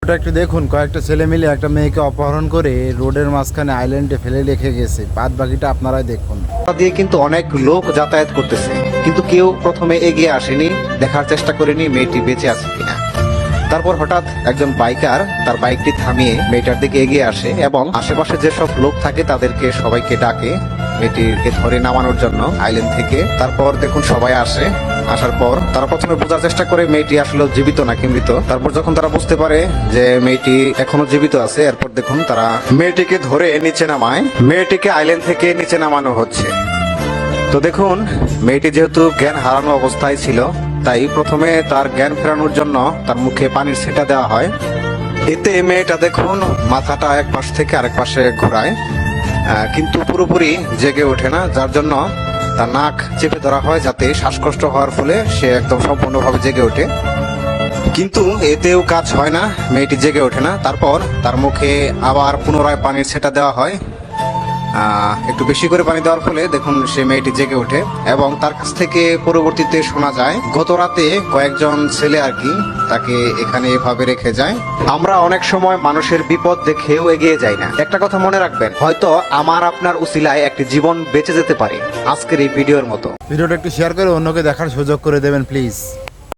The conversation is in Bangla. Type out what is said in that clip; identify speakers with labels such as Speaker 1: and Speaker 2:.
Speaker 1: ওটা একটু দেখুন, কয়েকটা ছেলে মিলে একটা মেয়েকে অপহরণ করে রোডের মাঝখানে আইল্যান্ডে ফেলে রেখে গেছে। বাদ বাকিটা আপনারাই দেখুন।
Speaker 2: দিয়ে কিন্তু অনেক লোক যাতায়াত করতেছে, কিন্তু কেউ প্রথমে এগিয়ে আসেনি, দেখার চেষ্টা করেনি মেয়েটি বেঁচে আছে কিনা। তারপর হঠাৎ একজন বাইকার তার বাইকটি থামিয়ে মেয়েটার দিকে এগিয়ে আসে এবং আশেপাশে যেসব লোক থাকে তাদেরকে সবাইকে ডাকে মেয়েটিকে ধরে নামানোর জন্য আইল্যান্ড থেকে। তারপর দেখুন সবাই আসে, আসার পর তারা প্রথমে বোঝার চেষ্টা করে মেয়েটি আসলে জীবিত নাকি মৃত। তারপর যখন তারা বুঝতে পারে যে মেয়েটি এখনো জীবিত আছে, এরপর দেখুন তারা মেয়েটিকে ধরে নিচে নামায়। মেয়েটিকে আইল্যান্ড থেকে নিচে নামানো হচ্ছে। তো দেখুন মেয়েটি যেহেতু জ্ঞান হারানো অবস্থায় ছিল, তাই প্রথমে তার জ্ঞান ফেরানোর জন্য তার মুখে পানির ছিটা দেওয়া হয়। এতে মেয়েটা দেখুন মাথাটা এক পাশ থেকে আরেক পাশে ঘোরায়, কিন্তু পুরোপুরি জেগে ওঠে না, যার জন্য তার নাক চেপে ধরা হয় যাতে শ্বাসকষ্ট হওয়ার ফলে সে একদম সম্পূর্ণভাবে জেগে ওঠে। কিন্তু এতেও কাজ হয় না, মেয়েটি জেগে ওঠে না। তারপর তার মুখে আবার পুনরায় পানির ছিটা দেওয়া হয়। একটু বেশি করে পানি দেওয়ার ফলে দেখুন সে মেয়েটি জেগে ওঠে এবং তার কাছ থেকে পরবর্তীতে শোনা যায় গত রাতে কয়েকজন ছেলে আর কি তাকে এখানে এভাবে রেখে যায়। আমরা অনেক সময় মানুষের বিপদ দেখেও এগিয়ে যাই না। একটা কথা মনে রাখবেন, হয়তো আমার আপনার উসিলায় একটি জীবন বেঁচে যেতে পারে আজকের এই ভিডিওর মতো।
Speaker 1: ভিডিওটা একটু শেয়ার করে অন্যকে দেখার সুযোগ করে দেবেন প্লিজ।